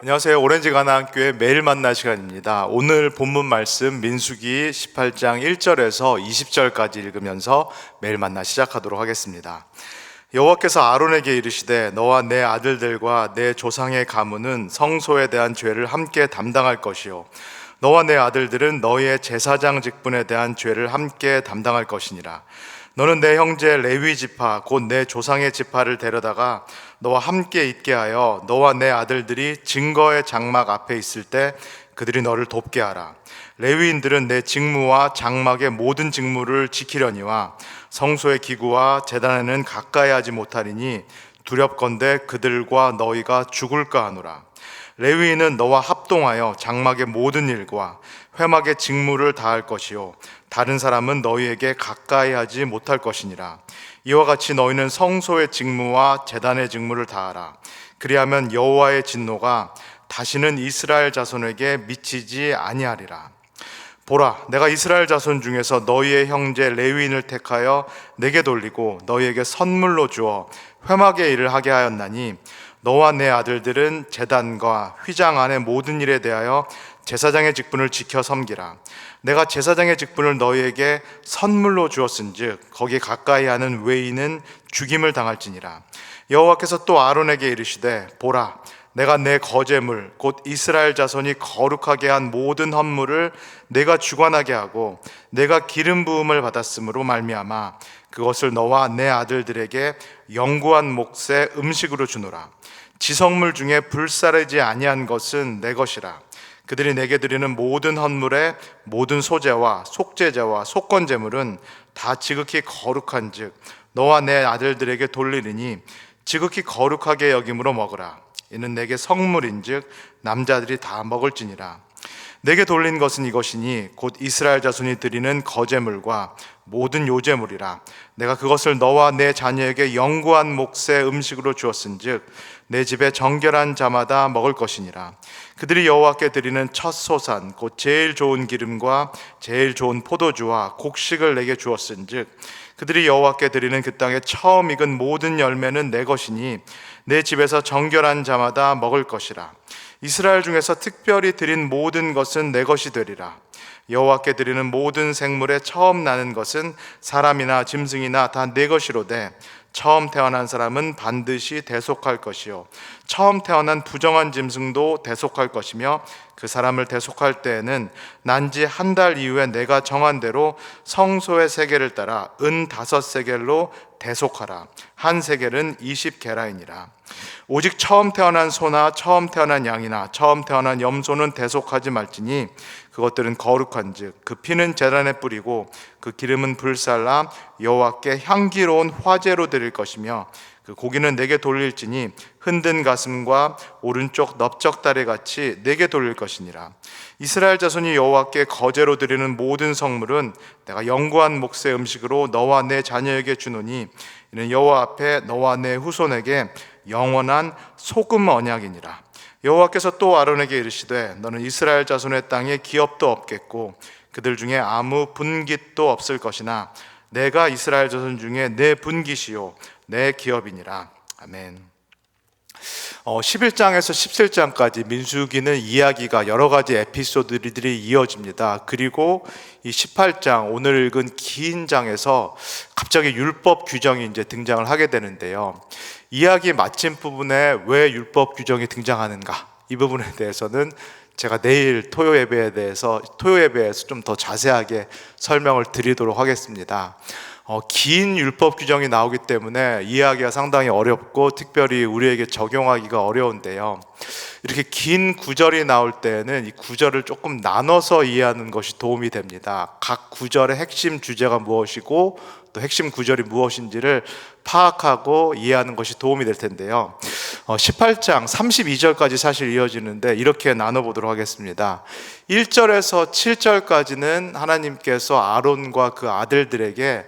안녕하세요. 오렌지 가나안교회 매일 만나 시간입니다. 오늘 본문 말씀 민수기 18장 1절에서 20절까지 읽으면서 매일 만나 시작하도록 하겠습니다. 여호와께서 아론에게 이르시되 너와 내 아들들과 내 조상의 가문은 성소에 대한 죄를 함께 담당할 것이요 너와 내 아들들은 너희의 제사장 직분에 대한 죄를 함께 담당할 것이니라. 너는 내 형제 레위 지파 곧 내 조상의 지파를 데려다가 너와 함께 있게 하여 너와 내 아들들이 증거의 장막 앞에 있을 때 그들이 너를 돕게 하라. 레위인들은 내 직무와 장막의 모든 직무를 지키려니와 성소의 기구와 제단에는 가까이 하지 못하리니 두렵건대 그들과 너희가 죽을까 하노라. 레위인은 너와 합동하여 장막의 모든 일과 회막의 직무를 다할 것이요 다른 사람은 너희에게 가까이 하지 못할 것이니라. 이와 같이 너희는 성소의 직무와 제단의 직무를 다하라. 그리하면 여호와의 진노가 다시는 이스라엘 자손에게 미치지 아니하리라. 보라, 내가 이스라엘 자손 중에서 너희의 형제 레위인을 택하여 내게 돌리고 너희에게 선물로 주어 회막의 일을 하게 하였나니 너와 내 아들들은 제단과 휘장 안의 모든 일에 대하여 제사장의 직분을 지켜 섬기라. 내가 제사장의 직분을 너희에게 선물로 주었은즉 거기 가까이 하는 외인은 죽임을 당할지니라. 여호와께서 또 아론에게 이르시되 보라, 내가 내 거제물 곧 이스라엘 자손이 거룩하게 한 모든 헌물을 내가 주관하게 하고 내가 기름 부음을 받았으므로 말미암아 그것을 너와 내 아들들에게 영구한 몫의 음식으로 주노라. 지성물 중에 불사르지 아니한 것은 내 것이라. 그들이 내게 드리는 모든 헌물의 모든 소제와 속제제와 속건제물은 다 지극히 거룩한즉 너와 내 아들들에게 돌리리니 지극히 거룩하게 여김으로 먹으라. 이는 내게 성물인즉 남자들이 다 먹을지니라. 내게 돌린 것은 이것이니 곧 이스라엘 자손이 드리는 거제물과 모든 요제물이라. 내가 그것을 너와 내 자녀에게 영구한 몫의 음식으로 주었은즉 내 집에 정결한 자마다 먹을 것이니라. 그들이 여호와께 드리는 첫 소산 곧 제일 좋은 기름과 제일 좋은 포도주와 곡식을 내게 주었은즉 그들이 여호와께 드리는 그 땅에 처음 익은 모든 열매는 내 것이니 내 집에서 정결한 자마다 먹을 것이라. 이스라엘 중에서 특별히 드린 모든 것은 내 것이 되리라. 여호와께 드리는 모든 생물에 처음 나는 것은 사람이나 짐승이나 다 내 것이로되 처음 태어난 사람은 반드시 대속할 것이요 처음 태어난 부정한 짐승도 대속할 것이며 그 사람을 대속할 때에는 난지 한 달 이후에 내가 정한 대로 성소의 세겔을 따라 은 5세겔로 대속하라. 한 세겔은 20게라이니라. 오직 처음 태어난 소나 처음 태어난 양이나 처음 태어난 염소는 대속하지 말지니 그것들은 거룩한즉 그 피는 제단에 뿌리고 그 기름은 불살라 여호와께 향기로운 화제로 드릴 것이며 그 고기는 내게 돌릴지니 흔든 가슴과 오른쪽 넓적다리 같이 내게 돌릴 것이니라. 이스라엘 자손이 여호와께 거제로 드리는 모든 성물은 내가 영구한 몫의 음식으로 너와 내 자녀에게 주노니 이는 여호와 앞에 너와 내 후손에게 영원한 소금 언약이니라. 여호와께서 또 아론에게 이르시되 너는 이스라엘 자손의 땅에 기업도 없겠고 그들 중에 아무 분깃도 없을 것이나 내가 이스라엘 자손 중에 내 분깃이요 내 기업이니라. 아멘. 11장에서 17장까지 민수기는 이야기가 여러 가지 에피소드들이 이어집니다. 그리고 이 18장 오늘 읽은 긴 장에서 갑자기 율법 규정이 이제 등장을 하게 되는데요. 이야기 마침 부분에 왜 율법 규정이 등장하는가, 이 부분에 대해서는 제가 내일 토요 예배에서 좀 더 자세하게 설명을 드리도록 하겠습니다. 긴 율법 규정이 나오기 때문에 이해하기가 상당히 어렵고 특별히 우리에게 적용하기가 어려운데요. 이렇게 긴 구절이 나올 때는 이 구절을 조금 나눠서 이해하는 것이 도움이 됩니다. 각 구절의 핵심 주제가 무엇이고 또 핵심 구절이 무엇인지를 파악하고 이해하는 것이 도움이 될 텐데요. 18장 32절까지 사실 이어지는데 이렇게 나눠보도록 하겠습니다. 1절에서 7절까지는 하나님께서 아론과 그 아들들에게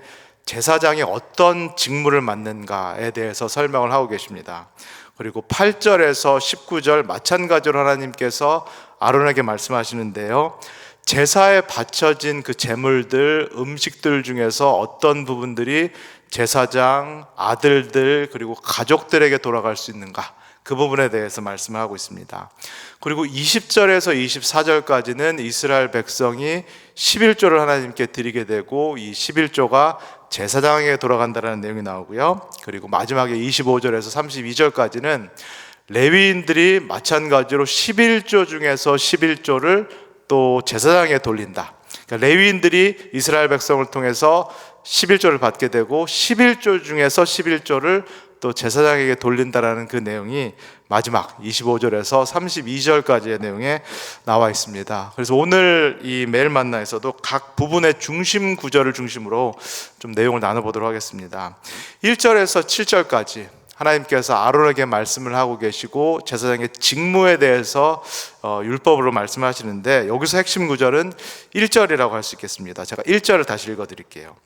제사장이 어떤 직무를 맡는가에 대해서 설명을 하고 계십니다. 그리고 8절에서 19절 마찬가지로 하나님께서 아론에게 말씀하시는데요. 제사에 바쳐진 그 제물들, 음식들 중에서 어떤 부분들이 제사장, 아들들 그리고 가족들에게 돌아갈 수 있는가, 그 부분에 대해서 말씀을 하고 있습니다. 그리고 20절에서 24절까지는 이스라엘 백성이 11조를 하나님께 드리게 되고 이 11조가 제사장에게 돌아간다는 내용이 나오고요. 그리고 마지막에 25절에서 32절까지는 레위인들이 마찬가지로 11조 중에서 11조를 또 제사장에게 돌린다. 그러니까 레위인들이 이스라엘 백성을 통해서 11조를 받게 되고 11조 중에서 11조를 또 제사장에게 돌린다라는 그 내용이 마지막 25절에서 32절까지의 내용에 나와 있습니다. 그래서 오늘 이 매일 만나에서도 각 부분의 중심 구절을 중심으로 좀 내용을 나눠보도록 하겠습니다. 1절에서 7절까지 하나님께서 아론에게 말씀을 하고 계시고 제사장의 직무에 대해서 율법으로 말씀하시는데, 여기서 핵심 구절은 1절이라고 할 수 있겠습니다. 제가 1절을 다시 읽어드릴게요.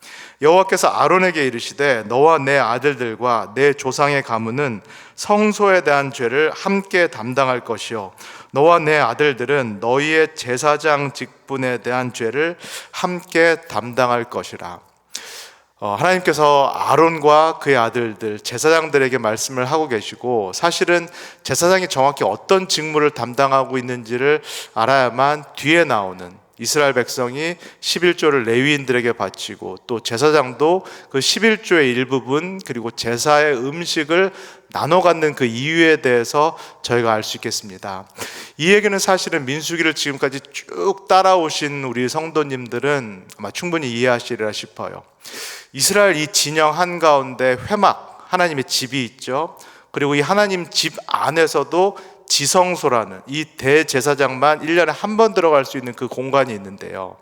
여호와께서 아론에게 이르시되 너와 내 아들들과 내 조상의 가문은 성소에 대한 죄를 함께 담당할 것이요 너와 내 아들들은 너희의 제사장 직분에 대한 죄를 함께 담당할 것이라. 하나님께서 아론과 그의 아들들 제사장들에게 말씀을 하고 계시고, 사실은 제사장이 정확히 어떤 직무를 담당하고 있는지를 알아야만 뒤에 나오는 이스라엘 백성이 11조를 레위인들에게 바치고 또 제사장도 그 11조의 일부분 그리고 제사의 음식을 나눠 갖는 그 이유에 대해서 저희가 알 수 있겠습니다. 이 얘기는 사실은 민수기를 지금까지 쭉 따라오신 우리 성도님들은 아마 충분히 이해하시리라 싶어요. 이스라엘 이 진영 한가운데 회막, 하나님의 집이 있죠. 그리고 이 하나님 집 안에서도 지성소라는 이 대제사장만 1년에 한 번 들어갈 수 있는 그 공간이 있는데요,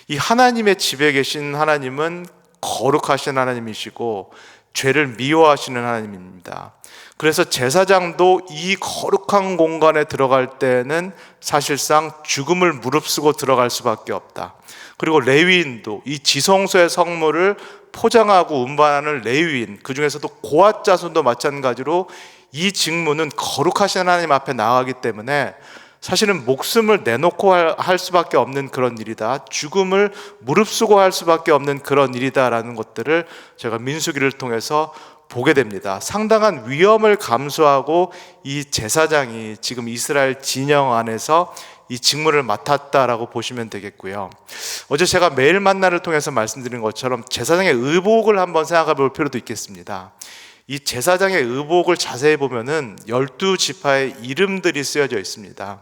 이 하나님의 집에 계신 하나님은 거룩하신 하나님이시고 죄를 미워하시는 하나님입니다. 그래서 제사장도 이 거룩한 공간에 들어갈 때는 사실상 죽음을 무릅쓰고 들어갈 수밖에 없다. 그리고 레위인도 이 지성소의 성물을 포장하고 운반하는 레위인, 그 중에서도 고앗 자손도 마찬가지로 이 직무는 거룩하신 하나님 앞에 나가기 때문에 사실은 목숨을 내놓고 할 수밖에 없는 그런 일이다, 죽음을 무릅쓰고 할 수밖에 없는 그런 일이다라는 것들을 제가 민수기를 통해서 보게 됩니다. 상당한 위험을 감수하고 이 제사장이 지금 이스라엘 진영 안에서 이 직무를 맡았다라고 보시면 되겠고요. 어제 제가 매일 만나를 통해서 말씀드린 것처럼 제사장의 의복을 한번 생각해 볼 필요도 있겠습니다. 이 제사장의 의복을 자세히 보면은 12지파의 이름들이 쓰여져 있습니다.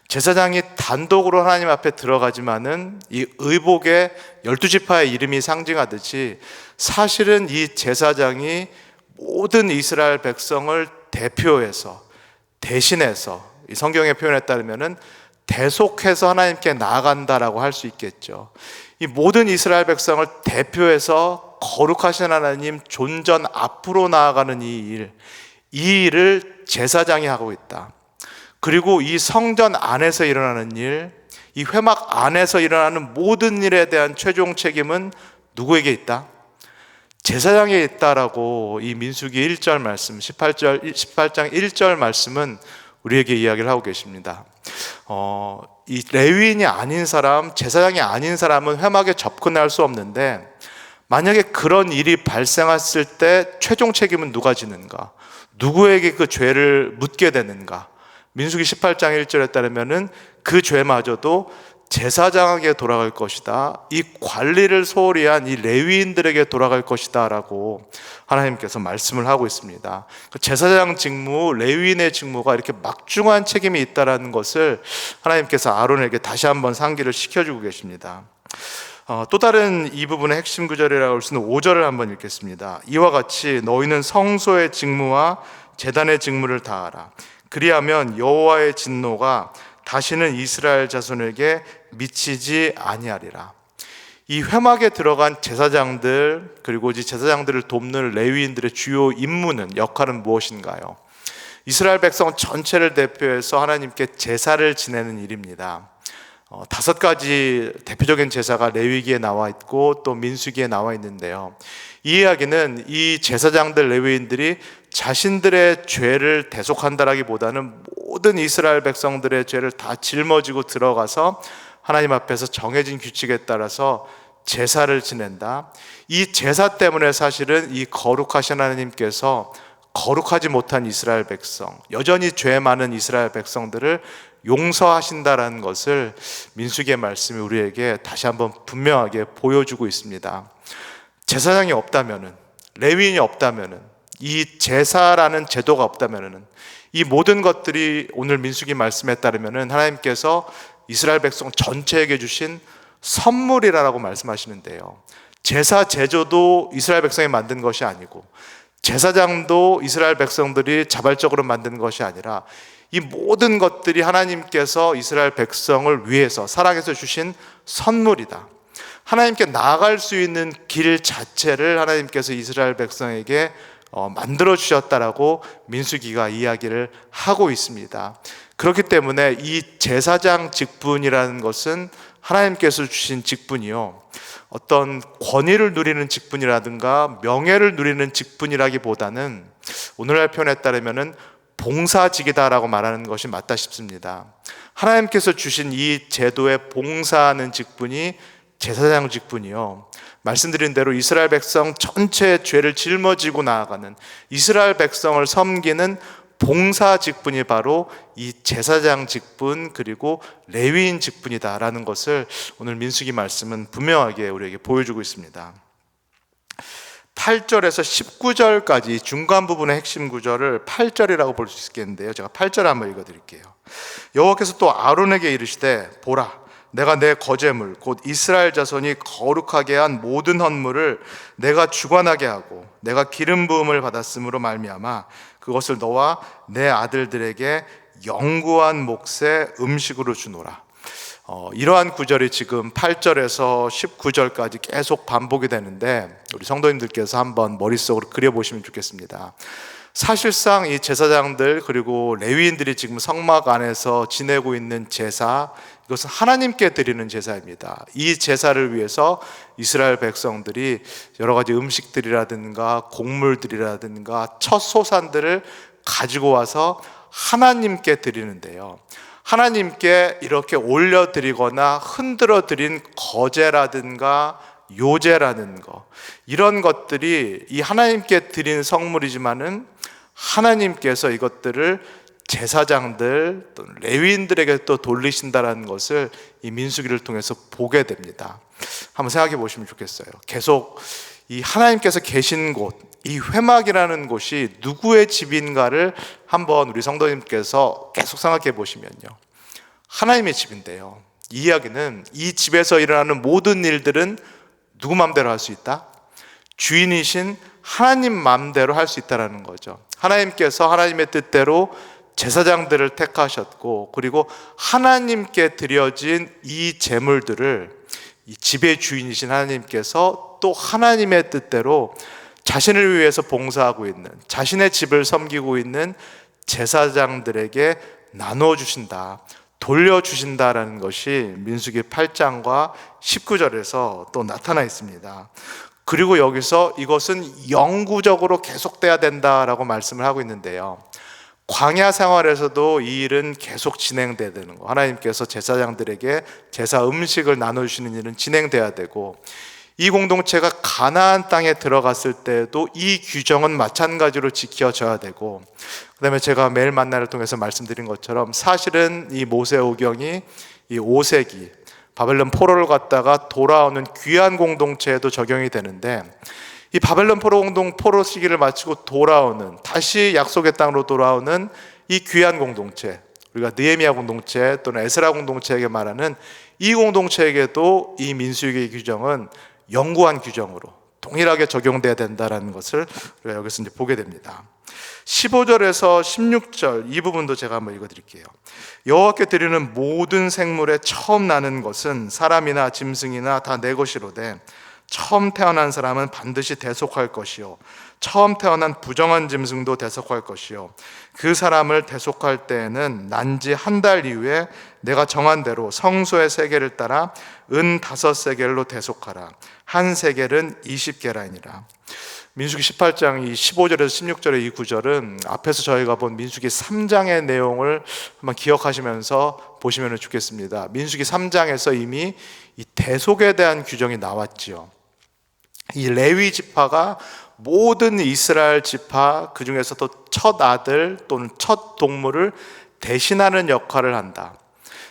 제사장이 단독으로 하나님 앞에 들어가지만은 이 의복에 12지파의 이름이 상징하듯이 사실은 이 제사장이 모든 이스라엘 백성을 대표해서, 대신해서, 이 성경의 표현에 따르면은 대속해서 하나님께 나아간다라고 할 수 있겠죠. 이 모든 이스라엘 백성을 대표해서 거룩하신 하나님 존전 앞으로 나아가는 이 일을 제사장이 하고 있다. 그리고 이 성전 안에서 일어나는 일, 이 회막 안에서 일어나는 모든 일에 대한 최종 책임은 누구에게 있다? 제사장에 있다라고 이 민수기 1절 말씀, 18장 1절 말씀은 우리에게 이야기를 하고 계십니다. 이 레위인이 아닌 사람, 제사장이 아닌 사람은 회막에 접근할 수 없는데, 만약에 그런 일이 발생했을 때 최종 책임은 누가 지는가? 누구에게 그 죄를 묻게 되는가? 민수기 18장 1절에 따르면은 그 죄마저도 제사장에게 돌아갈 것이다, 이 관리를 소홀히 한 이 레위인들에게 돌아갈 것이다 라고 하나님께서 말씀을 하고 있습니다. 제사장 직무, 레위인의 직무가 이렇게 막중한 책임이 있다는 것을 하나님께서 아론에게 다시 한번 상기를 시켜주고 계십니다. 또 다른 이 부분의 핵심 구절이라고 할 수 있는 5절을 한번 읽겠습니다. 이와 같이 너희는 성소의 직무와 제단의 직무를 다하라. 그리하면 여호와의 진노가 다시는 이스라엘 자손에게 미치지 아니하리라. 이 회막에 들어간 제사장들, 그리고 이 제사장들을 돕는 레위인들의 주요 임무는, 역할은 무엇인가요? 이스라엘 백성 전체를 대표해서 하나님께 제사를 지내는 일입니다. 5가지 대표적인 제사가 레위기에 나와 있고 또 민수기에 나와 있는데요, 이 이야기는 이 제사장들, 레위인들이 자신들의 죄를 대속한다라기보다는 모든 이스라엘 백성들의 죄를 다 짊어지고 들어가서 하나님 앞에서 정해진 규칙에 따라서 제사를 지낸다. 이 제사 때문에 사실은 이 거룩하신 하나님께서 거룩하지 못한 이스라엘 백성, 여전히 죄 많은 이스라엘 백성들을 용서하신다라는 것을 민수기의 말씀이 우리에게 다시 한번 분명하게 보여주고 있습니다. 제사장이 없다면은, 레위인이 없다면은, 이 제사라는 제도가 없다면은, 이 모든 것들이 오늘 민수기 말씀에 따르면은 하나님께서 이스라엘 백성 전체에게 주신 선물이라고 말씀하시는데요. 제사 제조도 이스라엘 백성이 만든 것이 아니고, 제사장도 이스라엘 백성들이 자발적으로 만든 것이 아니라 이 모든 것들이 하나님께서 이스라엘 백성을 위해서 사랑해서 주신 선물이다. 하나님께 나아갈 수 있는 길 자체를 하나님께서 이스라엘 백성에게 만들어 주셨다라고 민수기가 이야기를 하고 있습니다. 그렇기 때문에 이 제사장 직분이라는 것은 하나님께서 주신 직분이요, 어떤 권위를 누리는 직분이라든가 명예를 누리는 직분이라기보다는 오늘날 표현에 따르면은 봉사직이다라고 말하는 것이 맞다 싶습니다. 하나님께서 주신 이 제도에 봉사하는 직분이 제사장 직분이요, 말씀드린 대로 이스라엘 백성 전체의 죄를 짊어지고 나아가는, 이스라엘 백성을 섬기는 봉사 직분이 바로 이 제사장 직분, 그리고 레위인 직분이다라는 것을 오늘 민수기 말씀은 분명하게 우리에게 보여주고 있습니다. 8절에서 19절까지 중간 부분의 핵심 구절을 8절이라고 볼 수 있겠는데요, 제가 8절 한번 읽어드릴게요. 여호와께서 또 아론에게 이르시되, 보라, 내가 내 거제물 곧 이스라엘 자손이 거룩하게 한 모든 헌물을 내가 주관하게 하고 내가 기름 부음을 받았으므로 말미암아 그것을 너와 내 아들들에게 영구한 몫의 음식으로 주노라. 이러한 구절이 지금 8절에서 19절까지 계속 반복이 되는데, 우리 성도님들께서 한번 머릿속으로 그려보시면 좋겠습니다. 사실상 이 제사장들 그리고 레위인들이 지금 성막 안에서 지내고 있는 제사, 이것은 하나님께 드리는 제사입니다. 이 제사를 위해서 이스라엘 백성들이 여러 가지 음식들이라든가 곡물들이라든가 첫 소산들을 가지고 와서 하나님께 드리는데요, 하나님께 이렇게 올려드리거나 흔들어 드린 거제라든가 요제라는 거, 이런 것들이 이 하나님께 드린 성물이지만은 하나님께서 이것들을 제사장들 또 레위인들에게 또 돌리신다라는 것을 이 민수기를 통해서 보게 됩니다. 한번 생각해 보시면 좋겠어요. 계속 이 하나님께서 계신 곳, 이 회막이라는 곳이 누구의 집인가를 한번 우리 성도님께서 계속 생각해 보시면요, 하나님의 집인데요, 이 이야기는 이 집에서 일어나는 모든 일들은 누구 마음대로 할 수 있다? 주인이신 하나님 마음대로 할 수 있다는 거죠. 하나님께서 하나님의 뜻대로 제사장들을 택하셨고, 그리고 하나님께 드려진 이 제물들을 이 집의 주인이신 하나님께서 또 하나님의 뜻대로 자신을 위해서 봉사하고 있는, 자신의 집을 섬기고 있는 제사장들에게 나눠주신다, 돌려주신다라는 것이 민수기 8장과 19절에서 또 나타나 있습니다. 그리고 여기서 이것은 영구적으로 계속돼야 된다라고 말씀을 하고 있는데요, 광야 생활에서도 이 일은 계속 진행돼야 되는 거, 하나님께서 제사장들에게 제사 음식을 나눠주시는 일은 진행돼야 되고, 이 공동체가 가나안 땅에 들어갔을 때도 이 규정은 마찬가지로 지켜져야 되고, 그 다음에 제가 매일 만나를 통해서 말씀드린 것처럼 사실은 이 모세오경이 이 5세기 바벨론 포로를 갔다가 돌아오는 귀한 공동체에도 적용이 되는데, 이 바벨론 포로 시기를 마치고 돌아오는, 다시 약속의 땅으로 돌아오는 이 귀한 공동체, 우리가 느헤미야 공동체 또는 에스라 공동체에게 말하는 이 공동체에게도 이 민수기의 규정은 영구한 규정으로 동일하게 적용돼야 된다는 것을 우리가 여기서 이제 보게 됩니다. 15절에서 16절 이 부분도 제가 한번 읽어드릴게요. 여호와께 드리는 모든 생물에 처음 나는 것은 사람이나 짐승이나 다 내 것이로되 처음 태어난 사람은 반드시 대속할 것이요 처음 태어난 부정한 짐승도 대속할 것이요 그 사람을 대속할 때에는 난지 한 달 이후에 내가 정한 대로 성소의 세겔을 따라 은 5세겔로 대속하라. 한 세겔은 20게라니라. 민수기 18장 이 15절에서 16절의 이 구절은 앞에서 저희가 본 민수기 3장의 내용을 한번 기억하시면서 보시면 좋겠습니다. 민수기 3장에서 이미 이 대속에 대한 규정이 나왔지요. 이 레위 지파가 모든 이스라엘 지파, 그 중에서도 첫 아들 또는 첫 동물을 대신하는 역할을 한다.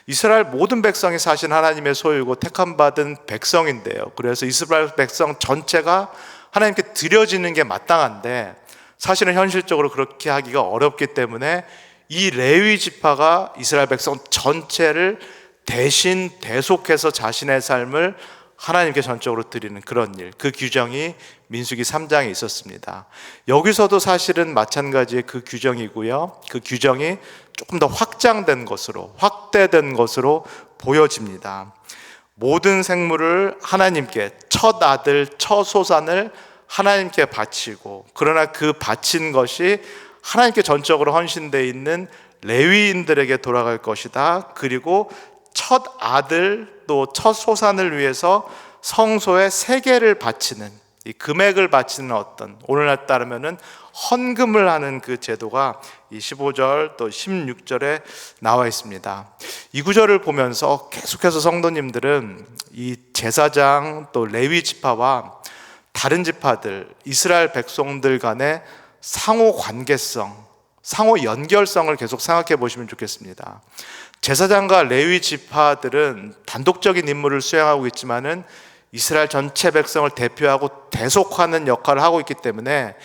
이스라엘 모든 백성이 사실 하나님의 소유고 택함받은 백성인데요. 그래서 이스라엘 백성 전체가 하나님께 드려지는 게 마땅한데, 사실은 현실적으로 그렇게 하기가 어렵기 때문에 이 레위 지파가 이스라엘 백성 전체를 대신 대속해서 자신의 삶을 하나님께 전적으로 드리는 그런 일, 그 규정이 민수기 3장에 있었습니다. 여기서도 사실은 마찬가지의 그 규정이고요. 그 규정이 조금 더 확장된 것으로, 확대된 것으로 보여집니다. 모든 생물을 하나님께, 첫 아들, 첫 소산을 하나님께 바치고, 그러나 그 바친 것이 하나님께 전적으로 헌신되어 있는 레위인들에게 돌아갈 것이다. 그리고 첫 아들 또 첫 소산을 위해서 성소에 세계를 바치는, 이 금액을 바치는 어떤, 오늘날 따르면은 헌금을 하는 그 제도가 이 15절 또 16절에 나와 있습니다. 이 구절을 보면서 계속해서 성도님들은 이 제사장 또 레위 지파와 다른 지파들, 이스라엘 백성들 간의 상호 관계성, 상호 연결성을 계속 생각해 보시면 좋겠습니다. 제사장과 레위 지파들은 단독적인 임무를 수행하고 있지만은 이스라엘 전체 백성을 대표하고 대속하는 역할을 하고 있기 때문에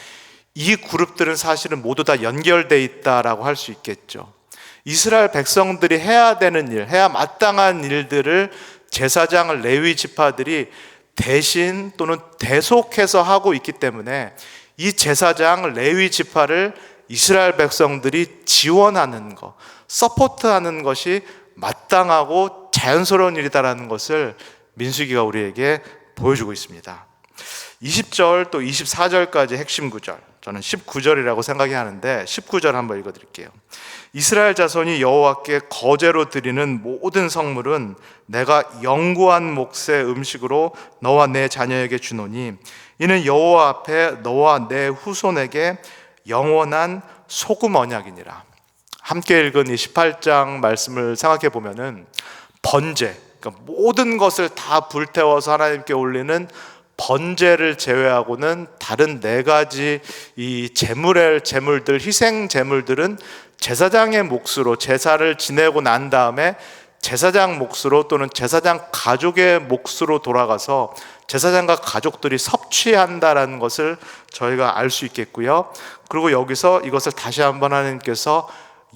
이 그룹들은 사실은 모두 다 연결되어 있다라고 할 수 있겠죠. 이스라엘 백성들이 해야 되는 일, 해야 마땅한 일들을 제사장, 레위 지파들이 대신 또는 대속해서 하고 있기 때문에 이 제사장, 레위 지파를 이스라엘 백성들이 지원하는 것, 서포트하는 것이 마땅하고 자연스러운 일이다라는 것을 민수기가 우리에게 보여주고 있습니다. 20절 또 24절까지 핵심 구절, 저는 19절이라고 생각이 하는데 19절 한번 읽어드릴게요. 이스라엘 자손이 여호와께 거제로 드리는 모든 성물은 내가 영구한 몫의 음식으로 너와 내 자녀에게 주노니 이는 여호와 앞에 너와 내 후손에게 영원한 소금 언약이니라. 함께 읽은 이 18장 말씀을 생각해 보면은 번제, 그러니까 모든 것을 다 불태워서 하나님께 올리는 번제를 제외하고는 다른 네 가지 이 제물들, 희생 제물들은 제사장의 몫으로 제사를 지내고 난 다음에 제사장 몫으로 또는 제사장 가족의 몫으로 돌아가서 제사장과 가족들이 섭취한다라는 것을 저희가 알 수 있겠고요. 그리고 여기서 이것을 다시 한번 하나님께서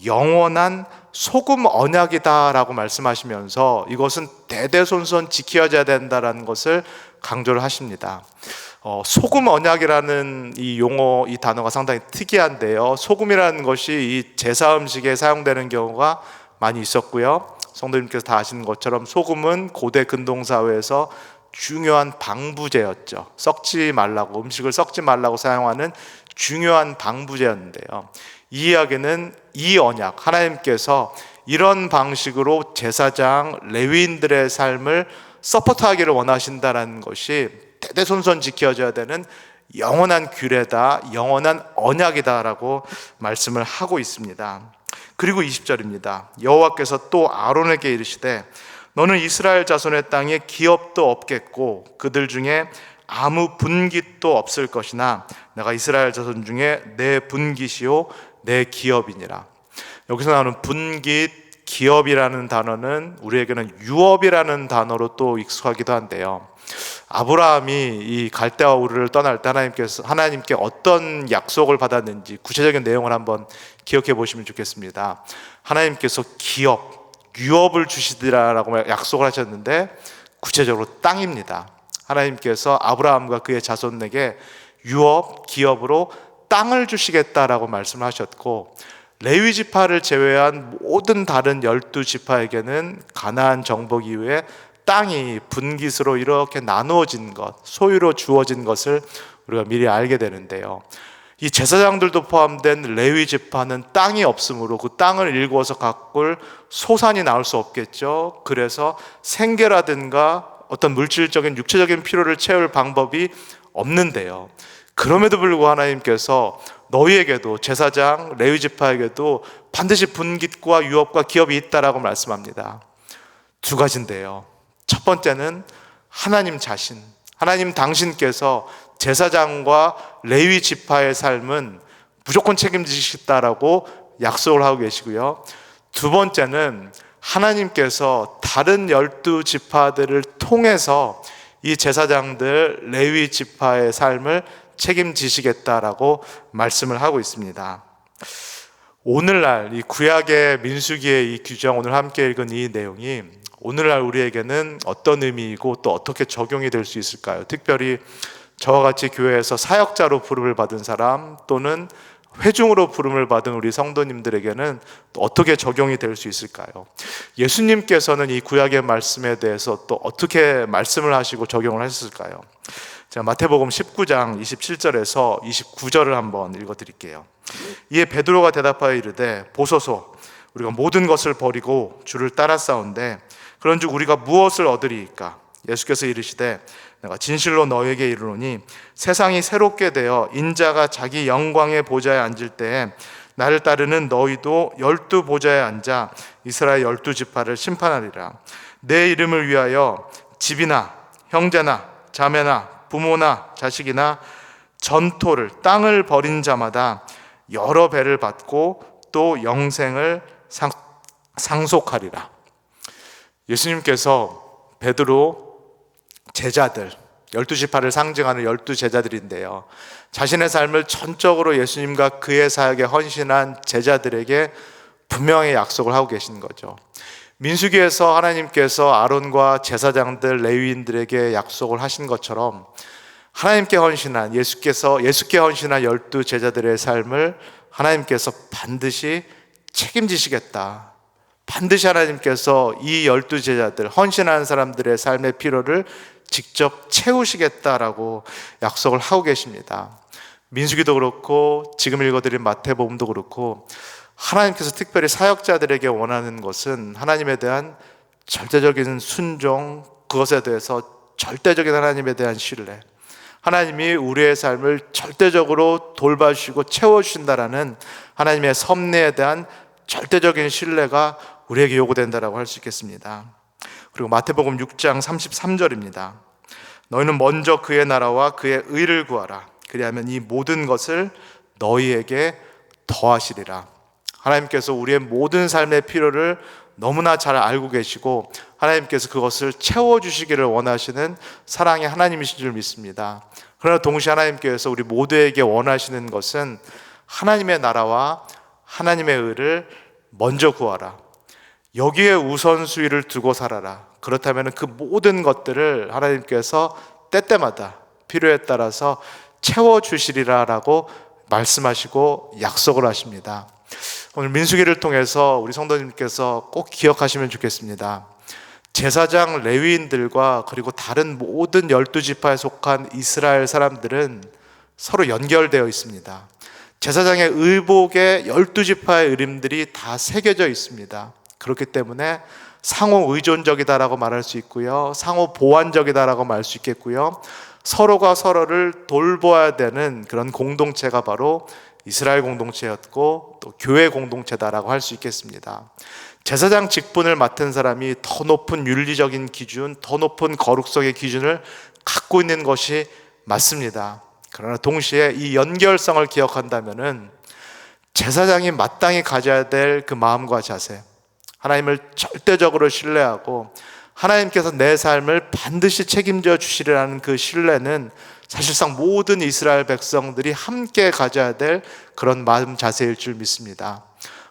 영원한 소금 언약이다라고 말씀하시면서 이것은 대대손손 지켜져야 된다라는 것을 강조를 하십니다. 소금 언약이라는 이 용어, 이 단어가 상당히 특이한데요. 소금이라는 것이 이 제사 음식에 사용되는 경우가 많이 있었고요. 성도님께서 다 아시는 것처럼 소금은 고대 근동사회에서 중요한 방부제였죠. 썩지 말라고, 음식을 썩지 말라고 사용하는 중요한 방부제였는데요. 이 이야기는 이 언약, 하나님께서 이런 방식으로 제사장, 레위인들의 삶을 서포트하기를 원하신다는 것이 대대손손 지켜져야 되는 영원한 규례다, 영원한 언약이다라고 말씀을 하고 있습니다. 그리고 20절입니다. 여호와께서 또 아론에게 이르시되 너는 이스라엘 자손의 땅에 기업도 없겠고 그들 중에 아무 분깃도 없을 것이나 내가 이스라엘 자손 중에 내 분깃이요 내 기업이니라. 여기서 나오는 분깃, 기업이라는 단어는 우리에게는 유업이라는 단어로 또 익숙하기도 한데요. 아브라함이 이 갈대아 우르를 떠날 때 하나님께 어떤 약속을 받았는지 구체적인 내용을 한번 기억해 보시면 좋겠습니다. 하나님께서 기업, 유업을 주시리라라고 약속을 하셨는데 구체적으로 땅입니다. 하나님께서 아브라함과 그의 자손에게 유업, 기업으로 땅을 주시겠다라고 말씀하셨고, 레위 지파를 제외한 모든 다른 12지파에게는 가나안 정복 이후에 땅이 분깃으로 이렇게 나누어진 것, 소유로 주어진 것을 우리가 미리 알게 되는데요. 이 제사장들도 포함된 레위 지파는 땅이 없으므로 그 땅을 일구어서 가꿀 소산이 나올 수 없겠죠. 그래서 생계라든가 어떤 물질적인 육체적인 필요를 채울 방법이 없는데요. 그럼에도 불구하고 하나님께서 너희에게도, 제사장 레위 지파에게도 반드시 분깃과 유업과 기업이 있다라고 말씀합니다. 두 가지인데요. 첫 번째는 하나님 자신, 하나님 당신께서 제사장과 레위 지파의 삶은 무조건 책임지시겠다라고 약속을 하고 계시고요. 두 번째는 하나님께서 다른 12지파들을 통해서 이 제사장들 레위 지파의 삶을 책임지시겠다라고 말씀을 하고 있습니다. 오늘날 이 구약의 민수기의 이 규정, 오늘 함께 읽은 이 내용이 오늘날 우리에게는 어떤 의미이고 또 어떻게 적용이 될 수 있을까요? 특별히 저와 같이 교회에서 사역자로 부름을 받은 사람 또는 회중으로 부름을 받은 우리 성도님들에게는 또 어떻게 적용이 될 수 있을까요? 예수님께서는 이 구약의 말씀에 대해서 또 어떻게 말씀을 하시고 적용을 하셨을까요? 자, 마태복음 19장 27절에서 29절을 한번 읽어드릴게요. 이에 베드로가 대답하여 이르되 보소서, 우리가 모든 것을 버리고 주를 따랐사온데 그런즉 우리가 무엇을 얻으리이까? 예수께서 이르시되 내가 진실로 너에게 이르노니 세상이 새롭게 되어 인자가 자기 영광의 보좌에 앉을 때에 나를 따르는 너희도 12보좌에 앉아 이스라엘 12지파를 심판하리라. 내 이름을 위하여 집이나 형제나 자매나 부모나 자식이나 전토를, 땅을 버린 자마다 여러 배를 받고 또 영생을 상속하리라. 예수님께서 베드로 제자들, 12지파를 상징하는 12제자들인데요, 자신의 삶을 전적으로 예수님과 그의 사역에 헌신한 제자들에게 분명히 약속을 하고 계신 거죠. 민수기에서 하나님께서 아론과 제사장들, 레위인들에게 약속을 하신 것처럼 하나님께 헌신한, 예수께 헌신한 12제자들의 삶을 하나님께서 반드시 책임지시겠다. 반드시 하나님께서 이 12제자들, 헌신하는 사람들의 삶의 필요를 직접 채우시겠다라고 약속을 하고 계십니다. 민수기도 그렇고 지금 읽어드린 마태복음도 그렇고 하나님께서 특별히 사역자들에게 원하는 것은 하나님에 대한 절대적인 순종, 그것에 대해서 절대적인 하나님에 대한 신뢰, 하나님이 우리의 삶을 절대적으로 돌봐주시고 채워주신다라는 하나님의 섭리에 대한 절대적인 신뢰가 우리에게 요구된다라고 할 수 있겠습니다. 그리고 마태복음 6장 33절입니다. 너희는 먼저 그의 나라와 그의 의를 구하라. 그리하면 이 모든 것을 너희에게 더하시리라. 하나님께서 우리의 모든 삶의 필요를 너무나 잘 알고 계시고 하나님께서 그것을 채워주시기를 원하시는 사랑의 하나님이신 줄 믿습니다. 그러나 동시에 하나님께서 우리 모두에게 원하시는 것은 하나님의 나라와 하나님의 의를 먼저 구하라. 여기에 우선순위를 두고 살아라. 그렇다면 그 모든 것들을 하나님께서 때때마다 필요에 따라서 채워주시리라라고 말씀하시고 약속을 하십니다. 오늘 민수기를 통해서 우리 성도님께서 꼭 기억하시면 좋겠습니다. 제사장 레위인들과 그리고 다른 모든 12지파에 속한 이스라엘 사람들은 서로 연결되어 있습니다. 제사장의 의복에 12지파의 이름들이 다 새겨져 있습니다. 그렇기 때문에 상호 의존적이다라고 말할 수 있고요, 상호 보완적이다라고 말할 수 있겠고요, 서로가 서로를 돌보아야 되는 그런 공동체가 바로 이스라엘 공동체였고 또 교회 공동체다라고 할 수 있겠습니다. 제사장 직분을 맡은 사람이 더 높은 윤리적인 기준, 더 높은 거룩성의 기준을 갖고 있는 것이 맞습니다. 그러나 동시에 이 연결성을 기억한다면은 제사장이 마땅히 가져야 될 그 마음과 자세, 하나님을 절대적으로 신뢰하고 하나님께서 내 삶을 반드시 책임져 주시리라는 그 신뢰는 사실상 모든 이스라엘 백성들이 함께 가져야 될 그런 마음 자세일 줄 믿습니다.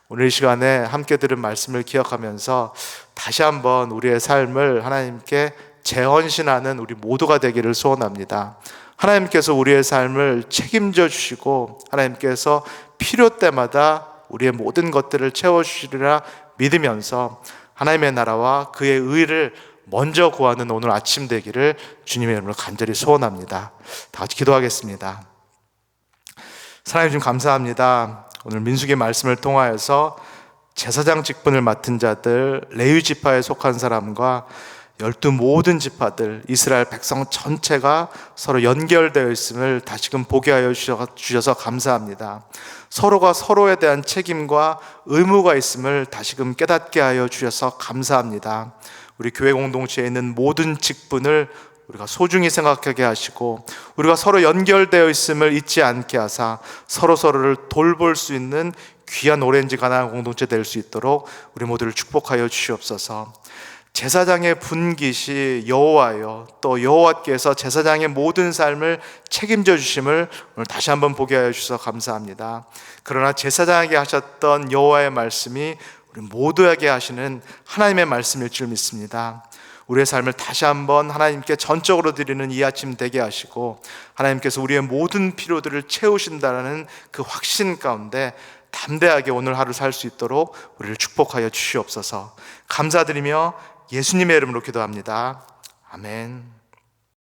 오늘 이 시간에 함께 들은 말씀을 기억하면서 다시 한번 우리의 삶을 하나님께 재헌신하는 우리 모두가 되기를 소원합니다. 하나님께서 우리의 삶을 책임져 주시고 하나님께서 필요 때마다 우리의 모든 것들을 채워주시리라 믿으면서 하나님의 나라와 그의 의를 먼저 구하는 오늘 아침 되기를 주님의 이름으로 간절히 소원합니다. 다 같이 기도하겠습니다. 하나님 좀 감사합니다. 오늘 민수기 말씀을 통하여서 제사장 직분을 맡은 자들, 레위 지파에 속한 사람과 12 모든 지파들, 이스라엘 백성 전체가 서로 연결되어 있음을 다시금 보게 하여 주셔서 감사합니다. 서로가 서로에 대한 책임과 의무가 있음을 다시금 깨닫게 하여 주셔서 감사합니다. 우리 교회 공동체에 있는 모든 직분을 우리가 소중히 생각하게 하시고, 우리가 서로 연결되어 있음을 잊지 않게 하사 서로서로를 돌볼 수 있는 귀한 오렌지 가나안 공동체 될 수 있도록 우리 모두를 축복하여 주시옵소서. 제사장의 분깃이 여호와여, 또 여호와께서 제사장의 모든 삶을 책임져 주심을 오늘 다시 한번 보게 하여 주셔서 감사합니다. 그러나 제사장에게 하셨던 여호와의 말씀이 우리 모두에게 하시는 하나님의 말씀일 줄 믿습니다. 우리의 삶을 다시 한번 하나님께 전적으로 드리는 이 아침 되게 하시고, 하나님께서 우리의 모든 필요들을 채우신다는 그 확신 가운데 담대하게 오늘 하루 살 수 있도록 우리를 축복하여 주시옵소서. 감사드리며 예수님의 이름으로 기도합니다. 아멘.